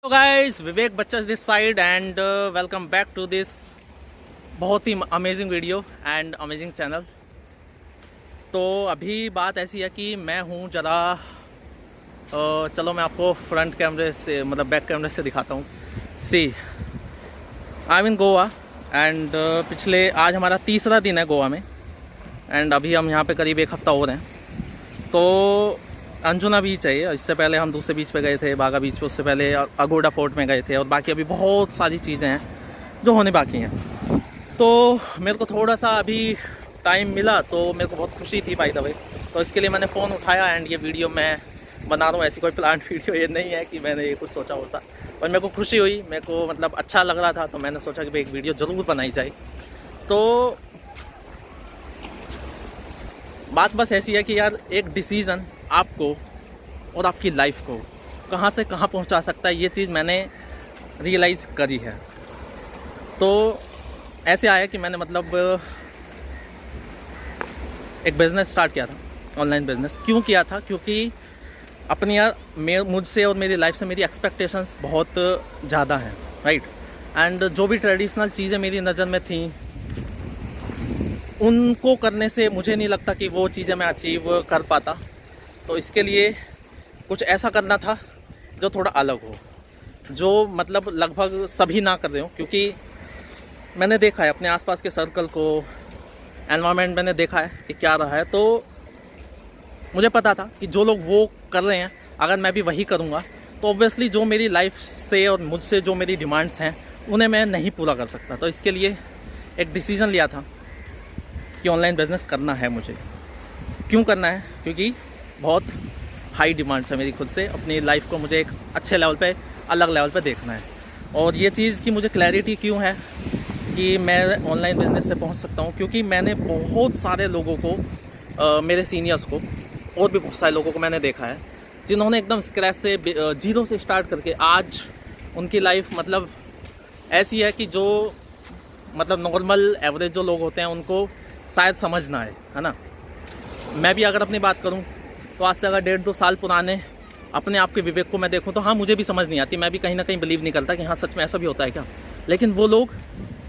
तो गाइस, विवेक बच्चा this side and welcome back to this बहुत ही amazing video and amazing channel. तो अभी बात ऐसी है कि मैं हूँ ज़रा चलो मैं आपको फ्रंट कैमरे से मतलब बैक कैमरे से दिखाता हूँ। See I am in Goa and पिछले आज हमारा तीसरा दिन है गोवा में एंड अभी हम यहाँ पे करीब एक हफ़्ता हो रहे हैं। तो अंजुना बीच है, इससे पहले हम दूसरे बीच पे गए थे बागा बीच पे, उससे पहले अगोड़ा फोर्ट में गए थे और बाकी अभी बहुत सारी चीज़ें हैं जो होने बाकी हैं। तो मेरे को थोड़ा सा अभी टाइम मिला तो मेरे को बहुत खुशी थी बाय द वे, तो इसके लिए मैंने फ़ोन उठाया एंड ये वीडियो मैं बना रहा हूँ। ऐसी कोई प्लान वीडियो ये नहीं है कि मैंने ये कुछ सोचा हो सा, पर मेरे को खुशी हुई, मेरे को मतलब अच्छा लग रहा था, तो मैंने सोचा कि भाई एक वीडियो ज़रूर बनाई जाए। तो बात बस ऐसी है कि यार एक डिसीज़न आपको और आपकी लाइफ को कहाँ से कहाँ पहुँचा सकता है, ये चीज़ मैंने रियलाइज़ करी है। तो ऐसे आया कि मैंने मतलब एक बिज़नेस स्टार्ट किया था, ऑनलाइन बिज़नेस। क्यों किया था? क्योंकि अपनी यार मुझसे और मेरी लाइफ से मेरी एक्सपेक्टेशंस बहुत ज़्यादा हैं, राइट। एंड जो भी ट्रेडिशनल चीज़ें मेरी नज़र में थी उनको करने से मुझे नहीं लगता कि वो चीज़ें मैं अचीव कर पाता। तो इसके लिए कुछ ऐसा करना था जो थोड़ा अलग हो, जो मतलब लगभग सभी ना कर रहे हो। क्योंकि मैंने देखा है अपने आसपास के सर्कल को, एनवायरनमेंट मैंने देखा है कि क्या रहा है। तो मुझे पता था कि जो लोग वो कर रहे हैं अगर मैं भी वही करूँगा तो ऑब्वियसली जो मेरी लाइफ से और मुझसे जो मेरी डिमांड्स हैं उन्हें मैं नहीं पूरा कर सकता। तो इसके लिए एक डिसीज़न लिया था कि ऑनलाइन बिज़नेस करना है मुझे। क्यों करना है? क्योंकि बहुत हाई डिमांड्स है मेरी खुद से, अपनी लाइफ को मुझे एक अच्छे लेवल पे, अलग लेवल पे देखना है। और ये चीज़ की मुझे क्लैरिटी क्यों है कि मैं ऑनलाइन बिज़नेस से पहुंच सकता हूं, क्योंकि मैंने बहुत सारे लोगों को मेरे सीनियर्स को और भी बहुत सारे लोगों को मैंने देखा है जिन्होंने एकदम स्क्रैच से जीरो से स्टार्ट करके आज उनकी लाइफ मतलब ऐसी है कि जो मतलब नॉर्मल एवरेज जो लोग होते हैं उनको शायद समझ ना आए, है ना। मैं भी अगर अपनी बात करूं तो आज से अगर 1.5-2 साल पुराने अपने आप के विवेक को मैं देखूं तो हाँ, मुझे भी समझ नहीं आती, मैं भी कहीं ना कहीं बिलीव नहीं करता कि हाँ सच में ऐसा भी होता है क्या। लेकिन वो लोग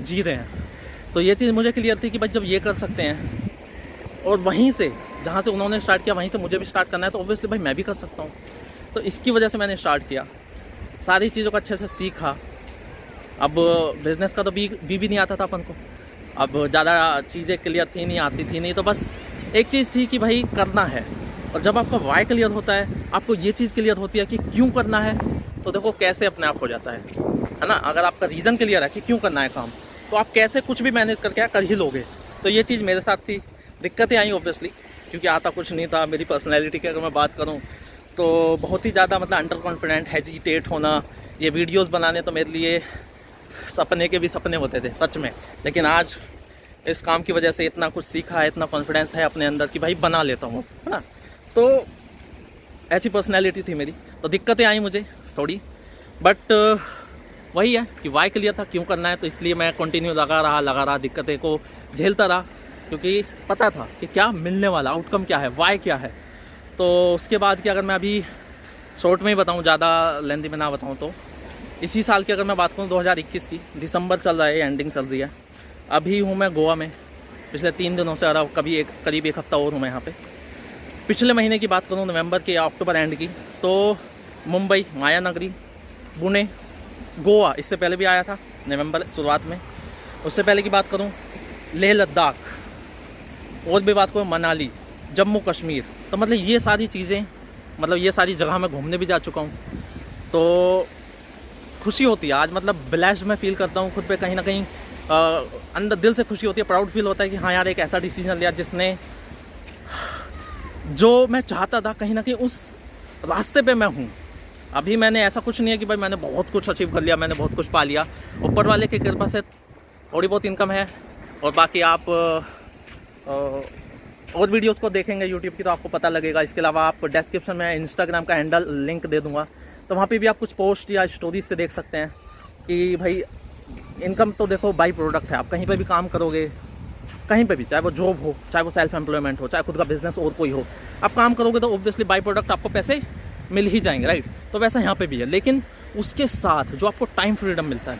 जी रहे हैं। तो ये चीज़ मुझे क्लियर थी कि भाई जब ये कर सकते हैं और वहीं से जहाँ से उन्होंने स्टार्ट किया वहीं से मुझे भी स्टार्ट करना है, तो ऑब्वियसली भाई मैं भी कर सकता हूँ। तो इसकी वजह से मैंने स्टार्ट किया, सारी चीज़ों को अच्छे से सीखा। अब बिज़नेस का तो भी नहीं आता था अपन को, अब ज़्यादा चीज़ें क्लियर थी नहीं, आती थी नहीं, तो बस एक चीज़ थी कि भाई करना है। और जब आपका वाई क्लियर होता है, आपको ये चीज़ क्लियर होती है कि क्यों करना है, तो देखो कैसे अपने आप हो जाता है ना। अगर आपका रीज़न क्लियर है कि क्यों करना है काम, तो आप कैसे कुछ भी मैनेज करके कर ही लोगे। तो ये चीज़ मेरे साथ थी। दिक्कतें आई ऑब्वियसली, क्योंकि आता कुछ नहीं था। मेरी पर्सनैलिटी की अगर मैं बात करूँ तो बहुत ही ज़्यादा मतलब अंडर कॉन्फिडेंट, हेजिटेट होना, ये वीडियोज़ बनाने तो मेरे लिए सपने के भी सपने होते थे सच में। लेकिन आज इस काम की वजह से इतना कुछ सीखा है, इतना कॉन्फिडेंस है अपने अंदर कि भाई बना लेता हूँ, है ना। तो ऐसी पर्सनैलिटी थी मेरी, तो दिक्कतें आई मुझे थोड़ी, बट वही है कि वाई क्लियर था क्यों करना है। तो इसलिए मैं कंटिन्यू लगा रहा, दिक्कतें को झेलता रहा, क्योंकि पता था कि क्या मिलने वाला, आउटकम क्या है, वाई क्या है। तो उसके बाद कि अगर मैं अभी शॉर्ट में ही बताऊँ, ज़्यादा लेंथी में ना बताऊँ, तो इसी साल की अगर मैं बात करूँ 2021 की, दिसंबर चल रहा है, एंडिंग चल रही है। अभी हूँ मैं गोवा में पिछले 3 दिनों से, और करीब एक हफ़्ता और हूँ मैं यहाँ पे। पिछले महीने की बात करूँ नवंबर के या अक्टूबर एंड की, तो मुंबई, मायानगरी, पुणे, गोवा इससे पहले भी आया था नवंबर शुरुआत में। उससे पहले की बात करूँ लेह लद्दाख, और भी बात करूँ मनाली, जम्मू कश्मीर। तो मतलब ये सारी चीज़ें, मतलब ये सारी जगह मैं घूमने भी जा चुका हूँ। तो खुशी होती है आज, मतलब ब्लेस्ड मैं फील करता हूँ खुद पे, कहीं ना कहीं अंदर दिल से खुशी होती है, प्राउड फील होता है कि हाँ यार एक ऐसा डिसीजन लिया जिसने, जो मैं चाहता था कहीं ना कहीं उस रास्ते पे मैं हूँ। अभी मैंने ऐसा कुछ नहीं है कि भाई मैंने बहुत कुछ अचीव कर लिया, मैंने बहुत कुछ पा लिया। ऊपर वाले की कृपा से थोड़ी बहुत इनकम है, और बाकी आप और वीडियोस को देखेंगे यूट्यूब की तो आपको पता लगेगा। इसके अलावा आप डिस्क्रिप्शन में इंस्टाग्राम का हैंडल लिंक दे दूँगा, तो वहाँ पे भी आप कुछ पोस्ट या स्टोरीज से देख सकते हैं कि भाई इनकम तो देखो बाई प्रोडक्ट है। आप कहीं पे भी काम करोगे, कहीं पे भी, चाहे वो जॉब हो, चाहे वो सेल्फ एम्प्लॉयमेंट हो, चाहे खुद का बिजनेस और कोई हो, आप काम करोगे तो ऑब्वियसली बाई प्रोडक्ट आपको पैसे मिल ही जाएंगे, राइट। तो वैसा यहाँ पे भी है, लेकिन उसके साथ जो आपको टाइम फ्रीडम मिलता है,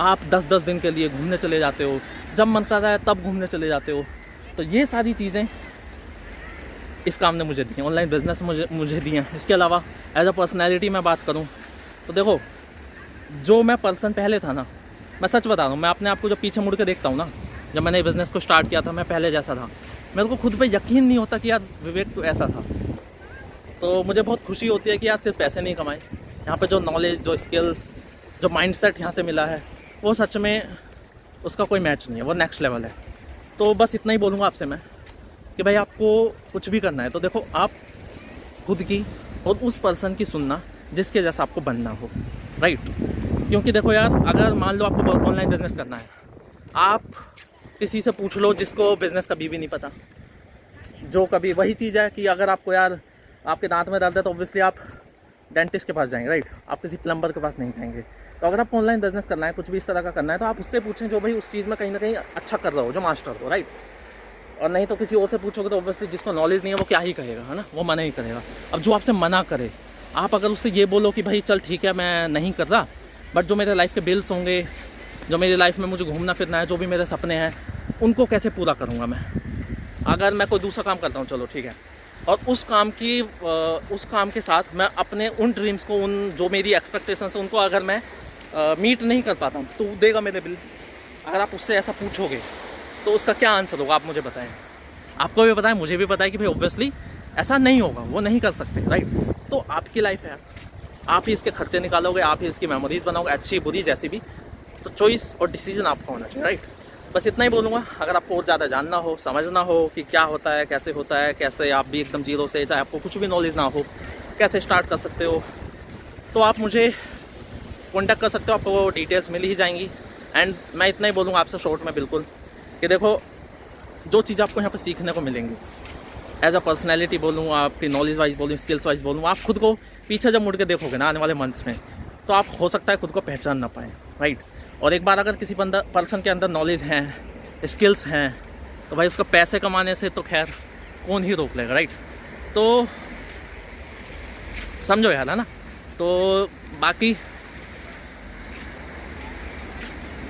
आप 10-10 दिन के लिए घूमने चले जाते हो, जब मन करता है तब घूमने चले जाते हो, तो ये सारी चीज़ें इस काम ने मुझे दी हैं, ऑनलाइन बिज़नेस मुझे दी हैं। इसके अलावा एज अ पर्सनैलिटी मैं बात करूँ तो देखो, जो मैं पर्सन पहले था ना, मैं सच बता रहा हूँ, मैं अपने आप को जब पीछे मुड़ के देखता हूँ ना, जब मैंने बिज़नेस को स्टार्ट किया था मैं पहले जैसा था, मेरे को खुद पे यकीन नहीं होता कि यार विवेक तो ऐसा था। तो मुझे बहुत खुशी होती है कि यार सिर्फ पैसे नहीं कमाए, यहाँ पे जो नॉलेज, जो स्किल्स, जो माइंडसेट यहाँ से मिला है, वो सच में उसका कोई मैच नहीं है, वो नेक्स्ट लेवल है। तो बस इतना ही बोलूँगा आपसे मैं कि भाई आपको कुछ भी करना है तो देखो, आप खुद की और उस पर्सन की सुनना जिसके जैसा आपको बनना हो, राइट। क्योंकि देखो यार, अगर मान लो आपको ऑनलाइन बिज़नेस करना है, आप किसी से पूछ लो जिसको बिज़नेस कभी भी नहीं पता, जो कभी, वही चीज़ है कि अगर आपको यार आपके दांत में दर्द है तो ऑब्वियसली आप डेंटिस्ट के पास जाएंगे, राइट, आप किसी प्लम्बर के पास नहीं जाएंगे। तो अगर आपको ऑनलाइन बिज़नेस करना है, कुछ भी इस तरह का करना है, तो आप उससे पूछें जो भाई उस चीज़ में कहीं ना कहीं अच्छा कर रहा हो, जो मास्टर हो, राइट। और नहीं तो किसी और से पूछोगे तो ऑब्वियसली जिसको नॉलेज नहीं है वो क्या ही कहेगा, है ना, वो मना ही करेगा। अब जो आपसे मना करे, आप अगर उससे ये बोलो कि भाई चल ठीक है मैं नहीं कर रहा, बट जो मेरे लाइफ के बिल्स होंगे, जो मेरी लाइफ में मुझे घूमना फिरना है, जो भी मेरे सपने हैं, उनको कैसे पूरा करूँगा मैं। अगर मैं कोई दूसरा काम करता हूँ, चलो ठीक है, और उस काम के साथ मैं अपने उन ड्रीम्स को, उन जो मेरी एक्सपेक्टेशंस है उनको अगर मैं मीट नहीं कर पाता हूँ, तो वो देगा मेरे बिल। अगर आप उससे ऐसा पूछोगे तो उसका क्या आंसर होगा, आप मुझे बताएं। आपको भी पता है, मुझे भी पता है कि भाई ऑब्वियसली ऐसा नहीं होगा, वो नहीं कर सकते, राइट। तो आपकी लाइफ है, आप ही इसके खर्चे निकालोगे, आप ही इसकी मेमोरीज बनाओगे, अच्छी बुरी जैसी भी। तो चॉइस और डिसीजन आपका होना चाहिए, राइट। बस इतना ही बोलूँगा। अगर आपको और ज़्यादा जानना हो, समझना हो कि क्या होता है, कैसे आप भी एकदम जीरो से, चाहे आपको कुछ भी नॉलेज ना हो, कैसे स्टार्ट कर सकते हो, तो आप मुझे कॉन्टैक्ट कर सकते हो, आपको डिटेल्स मिल ही जाएंगी। एंड मैं इतना ही बोलूँगा आपसे शॉर्ट में बिल्कुल, कि देखो जो चीज़ आपको यहाँ पर सीखने को मिलेंगी, एज अ पर्सनैलिटी बोलूँ, आपकी नॉलेज वाइज बोलूँ, स्किल्स वाइज बोलूँ, आप खुद को पीछे जब मुड़ के देखोगे ना आने वाले मंथ्स में, तो आप हो सकता है खुद को पहचान ना पाएँ, राइट। और एक बार अगर किसी पर्सन के अंदर नॉलेज हैं, स्किल्स हैं, तो भाई उसको पैसे कमाने से तो खैर कौन ही रोक लेगा, राइट। तो समझो यार, है ना। तो बाकी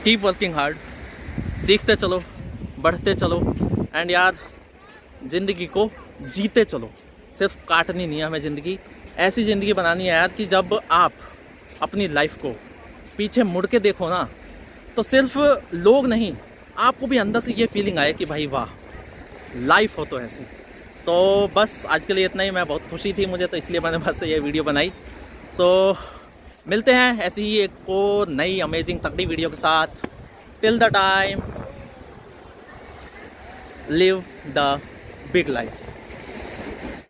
कीप वर्किंग हार्ड, सीखते चलो, बढ़ते चलो, एंड यार ज़िंदगी को जीते चलो। सिर्फ काटनी नहीं है हमें ज़िंदगी, ऐसी ज़िंदगी बनानी है यार कि जब आप अपनी लाइफ को पीछे मुड़ के देखो ना, तो सिर्फ लोग नहीं, आपको भी अंदर से ये फीलिंग आए कि भाई वाह, लाइफ हो तो ऐसी। तो बस आज के लिए इतना ही। मैं बहुत खुशी थी मुझे, तो इसलिए मैंने बस ये वीडियो बनाई। सो मिलते हैं ऐसी ही एक और नई अमेजिंग तगड़ी वीडियो के साथ। Till the time, live the big life.